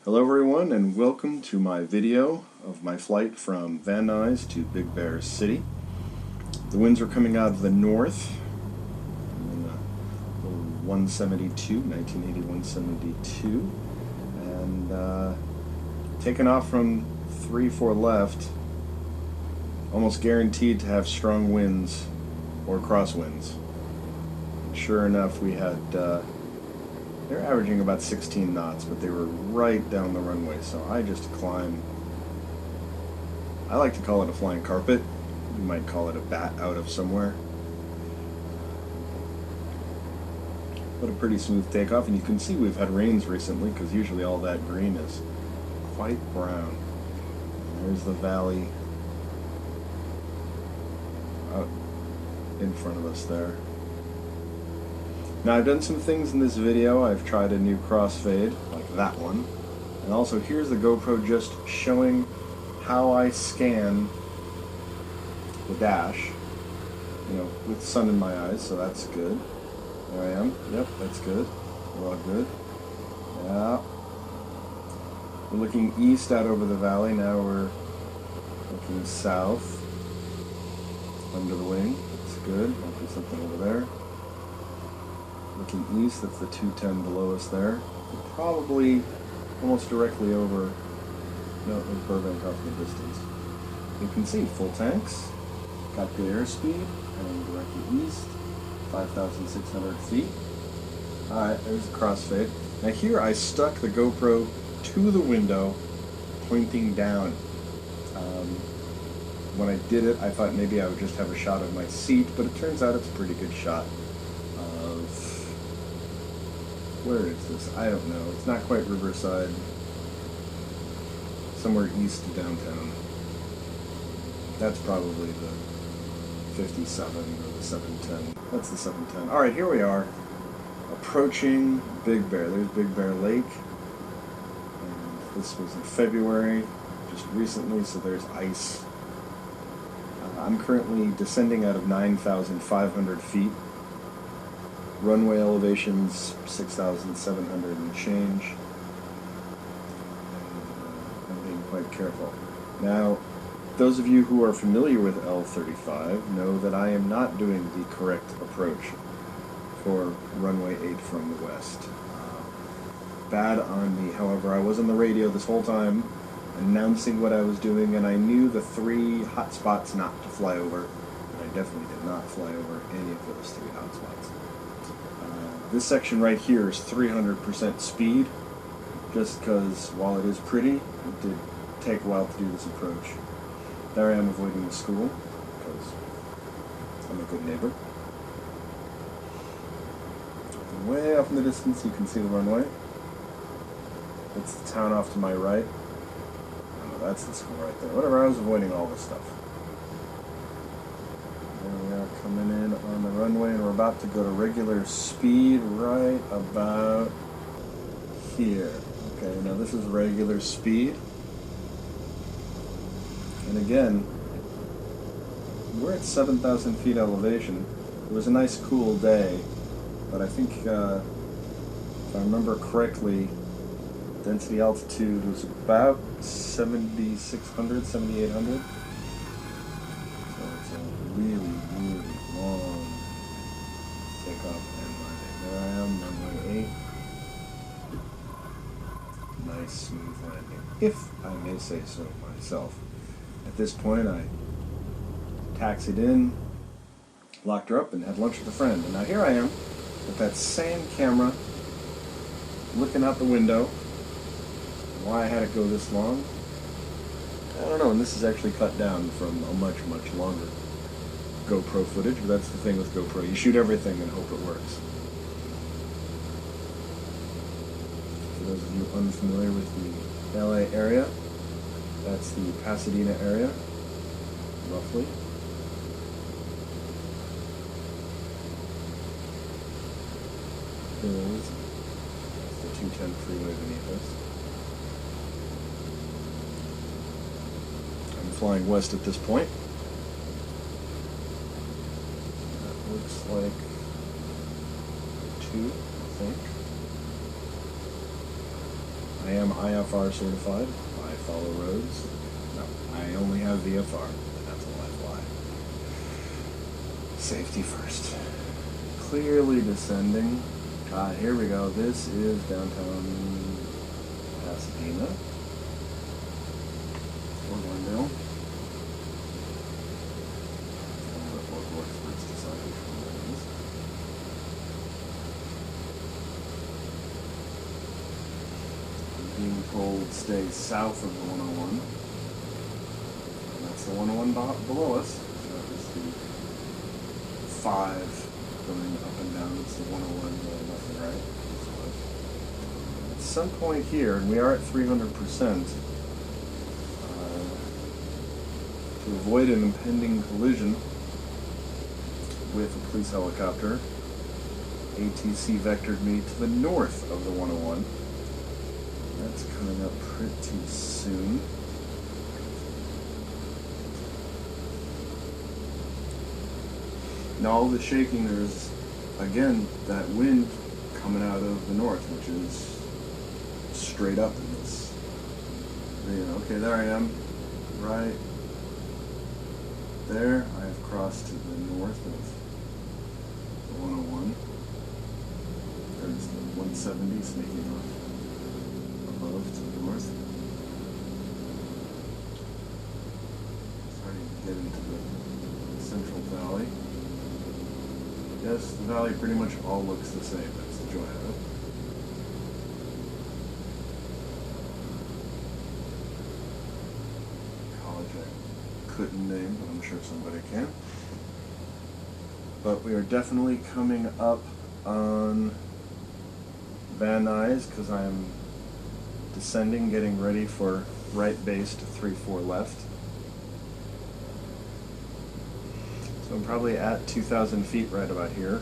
Hello everyone, and welcome to my video of my flight from Van Nuys to Big Bear City. The winds are coming out of the north. I'm in a 1980 172, and taking off from 3-4 left, almost guaranteed to have strong winds or crosswinds. Sure enough, we had they're averaging about 16 knots, but they were right down the runway, so I just climbed. I like to call it a flying carpet. You might call it a bat out of somewhere. But a pretty smooth takeoff, and you can see we've had rains recently, because usually all that green is quite brown. And there's the valley out in front of us there. Now, I've done some things in this video. I've tried a new crossfade, like that one. And also, here's the GoPro just showing how I scan the dash, you know, with the sun in my eyes, so that's good. There I am. Yep, that's good. We're all good. Yeah. We're looking east out over the valley. Now we're looking south under the wing. That's good. Might be something over there. Looking east, that's the 210 below us there. Probably almost directly over, no, there's Burbank off in the distance. You can see full tanks, got good airspeed, and directly east, 5,600 feet. Alright, there's the crossfade. Now here I stuck the GoPro to the window, pointing down. When I did it, I thought maybe I would just have a shot of my seat, but it turns out it's a pretty good shot of... Where is this? I don't know. It's not quite Riverside. Somewhere east of downtown. That's probably the 57 or the 710. That's the 710. Alright, here we are. Approaching Big Bear. There's Big Bear Lake. And this was in February, just recently, so there's ice. I'm currently descending out of 9,500 feet. Runway elevations 6,700 and change. I'm being quite careful. Now, those of you who are familiar with L35 know that I am not doing the correct approach for runway 8 from the west. Bad on me. However, I was on the radio this whole time announcing what I was doing, and I knew the 3 hot spots not to fly over, and I definitely did not fly over any of those 3 hot spots. This section right here is 300% speed, just because while it is pretty, it did take a while to do this approach. There I am avoiding the school, because I'm a good neighbor. And way off in the distance you can see the runway. It's the town off to my right. Oh, that's the school right there. Whatever, I was avoiding all this stuff. There we are coming in on the runway, and we're about to go to regular speed right about here. Okay, now this is regular speed. And again, we're at 7,000 feet elevation. It was a nice cool day, but I think, if I remember correctly, density altitude was about 7,600, 7,800. Really, really long takeoff and landing. There I am, runway 8. Nice smooth landing, if I may say so myself. At this point, I taxied in, locked her up, and had lunch with a friend. And now here I am, with that same camera, looking out the window. Why I had it go this long, I don't know, and this is actually cut down from a much, much longer GoPro footage, but that's the thing with GoPro. You shoot everything and hope it works. For those of you unfamiliar with the LA area, that's the Pasadena area, roughly. There's the 210 freeway beneath us. I'm flying west at this point. Looks like 2, I think. I am IFR certified. I follow roads. No, I only have VFR, and that's all I fly. Safety first. Clearly descending. Here we go. This is downtown Pasadena. Or Glendale. I'll let local experts decide which one that is. I'm being told stay south of the 101. And that's the 101 below us. So that is the 5 going up and down. It's the 101 going left and right. So at some point here, and we are at 300%, to avoid an impending collision with a police helicopter, ATC vectored me to the north of the 101. That's coming up pretty soon. Now all the shaking, there's again that wind coming out of the north, which is straight up in this. Okay, there I am, right there. I have crossed to the north of the 101. There's the 170 sneaking off above to the north. Starting to get into the Central Valley. Yes, the valley pretty much all looks the same. That's the joy of it. College I couldn't name, but I'm sure somebody can. But we are definitely coming up on Van Nuys because I am descending, getting ready for right base to 3-4 left. So I'm probably at 2,000 feet right about here.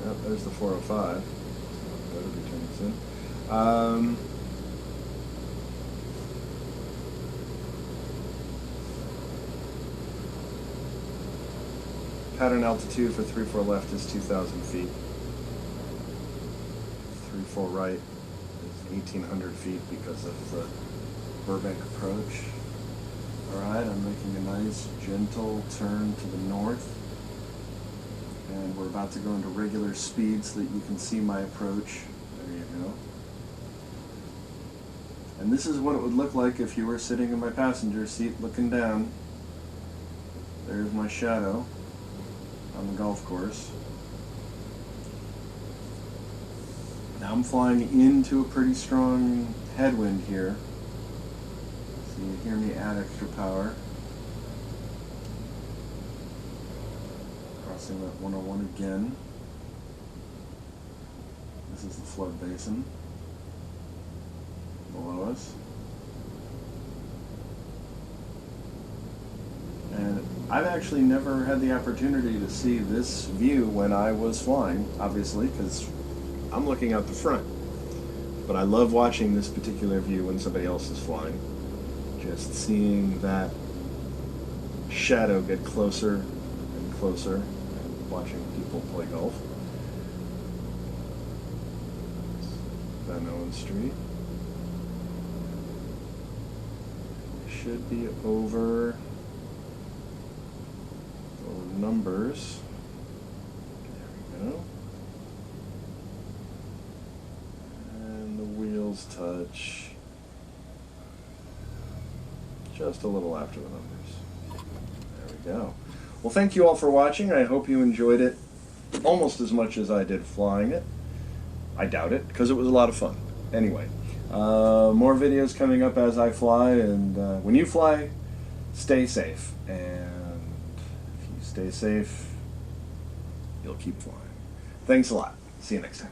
Yep, there's the 405. So better be turning soon. Pattern altitude for 3-4 left is 2,000 feet. 3-4 right is 1,800 feet because of the Burbank approach. Alright, I'm making a nice gentle turn to the north, and we're about to go into regular speed so that you can see my approach. There you go. And this is what it would look like if you were sitting in my passenger seat looking down. There's my shadow on the golf course. Now I'm flying into a pretty strong headwind here. So you hear me add extra power. Crossing that 101 again. This is the flood basin below us. And I've actually never had the opportunity to see this view when I was flying, obviously, because I'm looking out the front. But I love watching this particular view when somebody else is flying. Just seeing that shadow get closer and closer, and watching people play golf. Van Nuys Street. We should be over the numbers. There we go. And the wheels touch just a little after the numbers. There we go. Well, thank you all for watching. I hope you enjoyed it almost as much as I did flying it. I doubt it, because it was a lot of fun. Anyway, more videos coming up as I fly, and when you fly, stay safe. And if you stay safe, you'll keep flying. Thanks a lot. See you next time.